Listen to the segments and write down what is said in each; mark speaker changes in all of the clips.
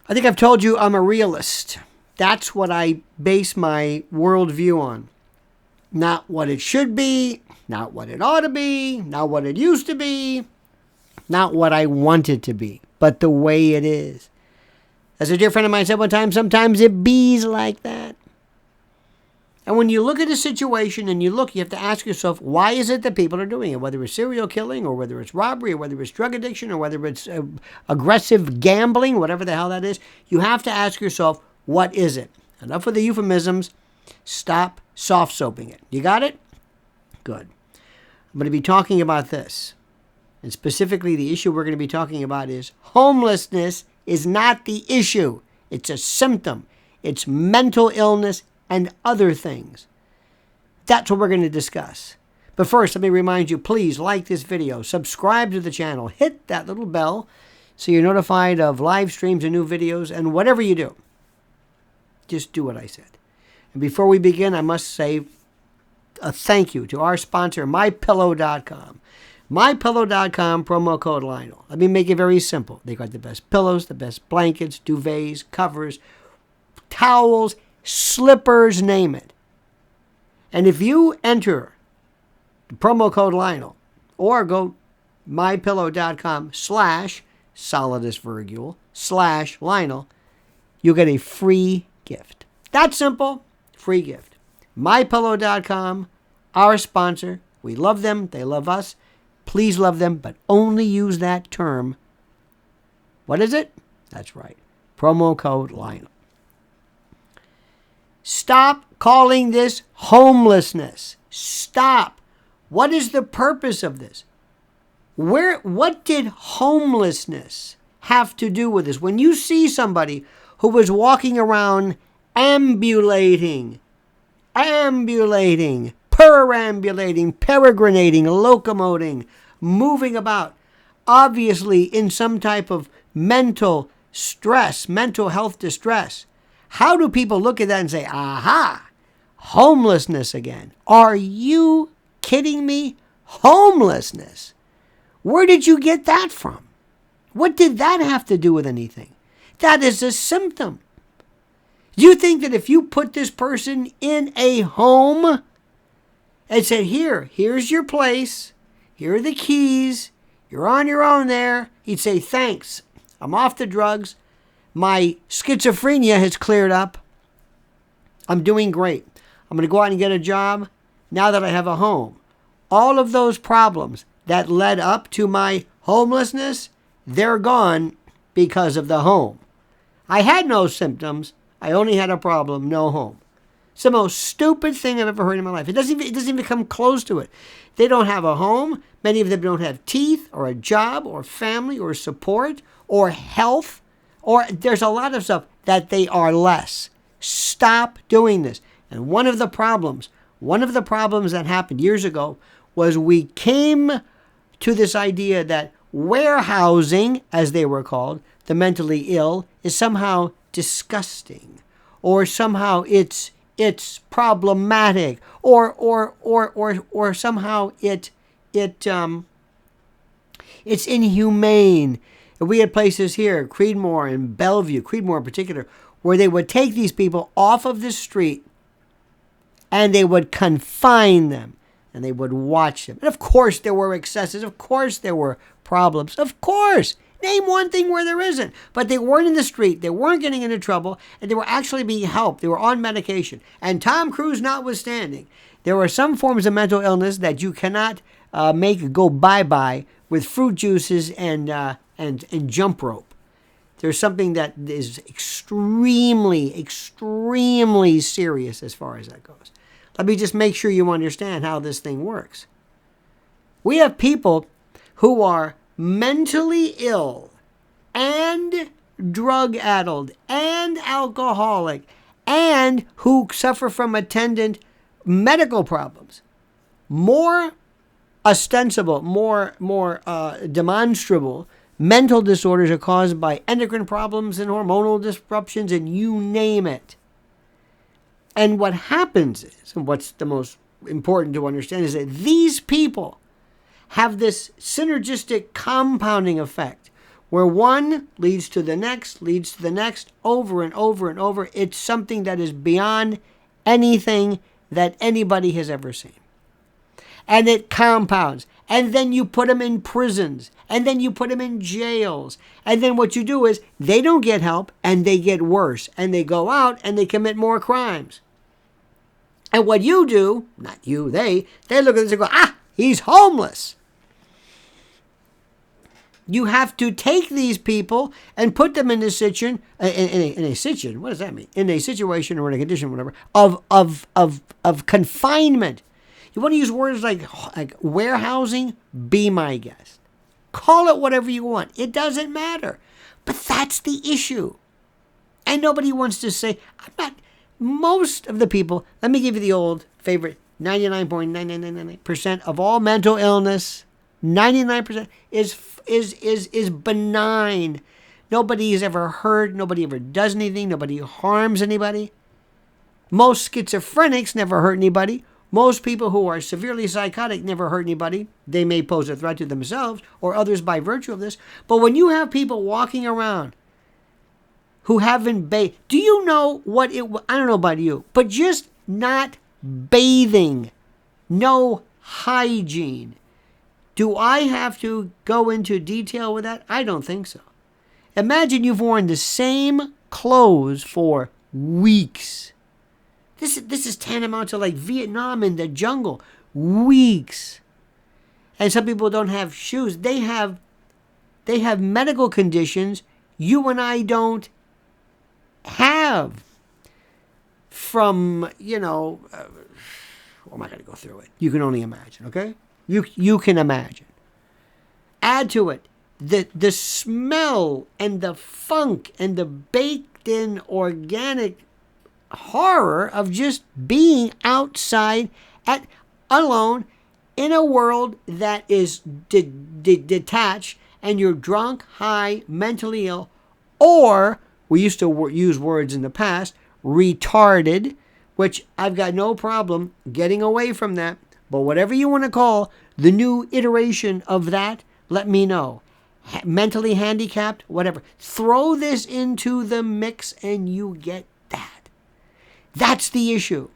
Speaker 1: I think I've told you I'm a realist. That's what I base my worldview on. Not what it should be, not what it ought to be, not what it used to be, not what I want it to be, but the way it is. As a dear friend of mine said one time, sometimes it bees like that. And when you look at a situation and you have to ask yourself, why is it that people are doing it? Whether it's serial killing or whether it's robbery or whether it's drug addiction or whether it's aggressive gambling, whatever the hell that is, you have to ask yourself, what is it? Enough with the euphemisms. Stop soft soaping it. You got it? Good. I'm going to be talking about this. And specifically, the issue we're going to be talking about is homelessness is not the issue. It's a symptom. It's mental illness and other things. That's what we're going to discuss. But first, let me remind you, please like this video, subscribe to the channel, hit that little bell so you're notified of live streams and new videos, and whatever you do, just do what I said. And before we begin, I must say a thank you to our sponsor, MyPillow.com. MyPillow.com, promo code Lionel. Let me make it very simple. They got the best pillows, the best blankets, duvets, covers, towels, slippers, name it. And if you enter the promo code Lionel or go mypillow.com/solidusvirgule/Lionel, you'll get a free gift. That's simple. Free gift. MyPillow.com, our sponsor. We love them. They love us. Please love them, but only use that term. What is it? That's right. Promo code Lionel. Stop calling this homelessness. Stop. What is the purpose of this? What did homelessness have to do with this? When you see somebody who was walking around ambulating, perambulating, peregrinating, locomoting, moving about, obviously in some type of mental stress, mental health distress, how do people look at that and say, aha, homelessness again? Are you kidding me? Homelessness? Where did you get that from? What did that have to do with anything? That is a symptom. Do you think that if you put this person in a home and said, here's your place, here are the keys, you're on your own there, he'd say, thanks, I'm off the drugs, my schizophrenia has cleared up, I'm doing great, I'm going to go out and get a job now that I have a home. All of those problems that led up to my homelessness, they're gone because of the home. I had no symptoms. I only had a problem, no home. It's the most stupid thing I've ever heard in my life. It doesn't even come close to it. They don't have a home. Many of them don't have teeth or a job or family or support or health. Or there's a lot of stuff that they are less. Stop doing this. And one of the problems that happened years ago was we came to this idea that warehousing, as they were called, the mentally ill, is somehow disgusting, or somehow it's problematic, or somehow it's inhumane. We had places here, Creedmoor and Bellevue, Creedmoor in particular, where they would take these people off of the street and they would confine them and they would watch them. And of course there were excesses. Of course there were problems. Of course. Name one thing where there isn't. But they weren't in the street. They weren't getting into trouble. And they were actually being helped. They were on medication. And Tom Cruise notwithstanding, there were some forms of mental illness that you cannot make go bye-bye with fruit juices and jump rope. There's something that is extremely, extremely serious as far as that goes. Let me just make sure you understand how this thing works. We have people who are mentally ill and drug-addled and alcoholic and who suffer from attendant medical problems. More ostensible, more demonstrable mental disorders are caused by endocrine problems and hormonal disruptions and you name it. And what happens is, and what's the most important to understand, is that these people have this synergistic compounding effect where one leads to the next, over and over and over. It's something that is beyond anything that anybody has ever seen. And it compounds. And then you put them in prisons. And then you put them in jails. And then what you do is they don't get help and they get worse. And they go out and they commit more crimes. And what you do, not you, they look at this and go, he's homeless. You have to take these people and put them in a situation, what does that mean? In a situation or in a condition, whatever, of confinement. You want to use words like warehousing? Be my guest. Call it whatever you want. It doesn't matter. But that's the issue. And nobody wants to say, most of the people, let me give you the old favorite, 99.9999% of all mental illness, 99% is benign. Nobody is ever hurt. Nobody ever does anything. Nobody harms anybody. Most schizophrenics never hurt anybody. Most people who are severely psychotic never hurt anybody. They may pose a threat to themselves or others by virtue of this. But when you have people walking around who haven't bathed, do you know what it, I don't know about you, but just not bathing, no hygiene. Do I have to go into detail with that? I don't think so. Imagine you've worn the same clothes for weeks. This is tantamount to like Vietnam in the jungle. Weeks. And some people don't have shoes. They have medical conditions you and I don't have. From, am I going to go through it? You can only imagine, okay? You can imagine. Add to it the smell and the funk and the baked-in organic horror of just being outside alone in a world that is detached and you're drunk, high, mentally ill, or, we used to use words in the past, retarded, which I've got no problem getting away from that. But whatever you want to call the new iteration of that, let me know. Mentally handicapped, whatever. Throw this into the mix and you get that. That's the issue.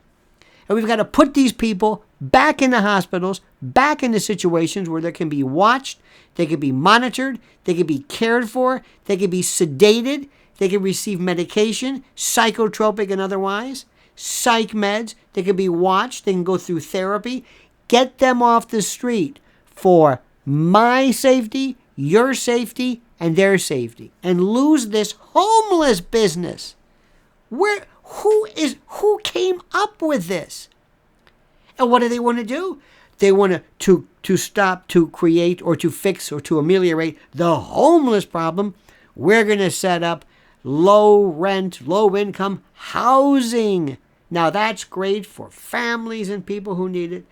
Speaker 1: And we've got to put these people back in the hospitals, back into situations where they can be watched, they can be monitored, they can be cared for, they can be sedated, they can receive medication, psychotropic and otherwise, psych meds, they can be watched, they can go through therapy. Get them off the street for my safety, your safety, and their safety. And lose this homeless business. Who came up with this? And what do they want to do? They want to stop, to create, or to fix, or to ameliorate the homeless problem. We're going to set up low rent, low income housing. Now that's great for families and people who need it.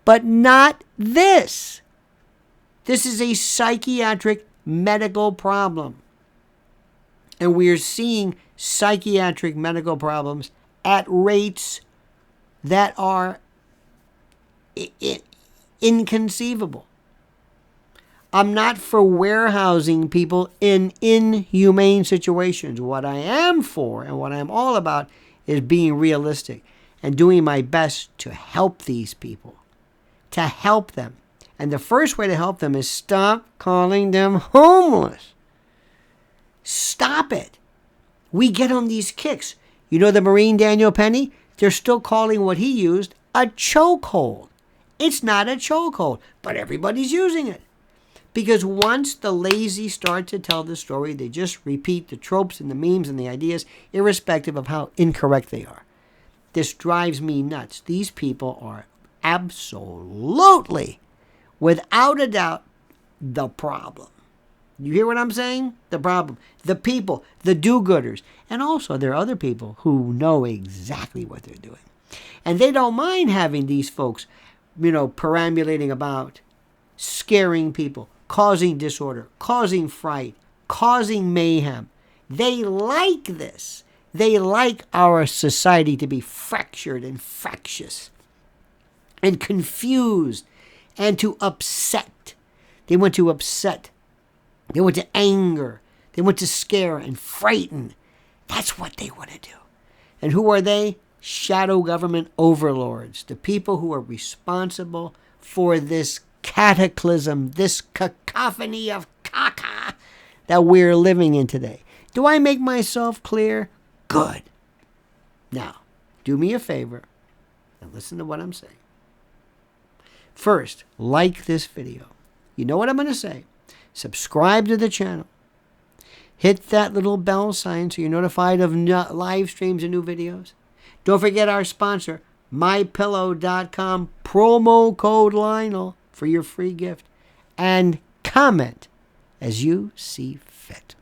Speaker 1: But not this. This is a psychiatric medical problem. And we are seeing psychiatric medical problems at rates that are inconceivable. I'm not for warehousing people in inhumane situations. What I am for and what I'm all about is being realistic and doing my best to help these people. To help them. And the first way to help them is stop calling them homeless. Stop it. We get on these kicks. You know the Marine Daniel Penny? They're still calling what he used a chokehold. It's not a chokehold, but everybody's using it. Because once the lazy start to tell the story, they just repeat the tropes and the memes and the ideas, irrespective of how incorrect they are. This drives me nuts. These people are absolutely, without a doubt, the problem. You hear what I'm saying? The problem. The people, the do-gooders. And also there are other people who know exactly what they're doing. And they don't mind having these folks, perambulating about, scaring people, causing disorder, causing fright, causing mayhem. They like this. They like our society to be fractured and fractious and confused and to upset. They want to upset They want to anger. They want to scare and frighten. That's what they want to do. And who are they? Shadow government overlords, the people who are responsible for this cataclysm, this cacophony of caca that we're living in today. Do I make myself clear? Good. Now, do me a favor and listen to what I'm saying. First, like this video. You know what I'm going to say. Subscribe to the channel. Hit that little bell sign so you're notified of live streams and new videos. Don't forget our sponsor, MyPillow.com, promo code Lionel for your free gift. And comment as you see fit.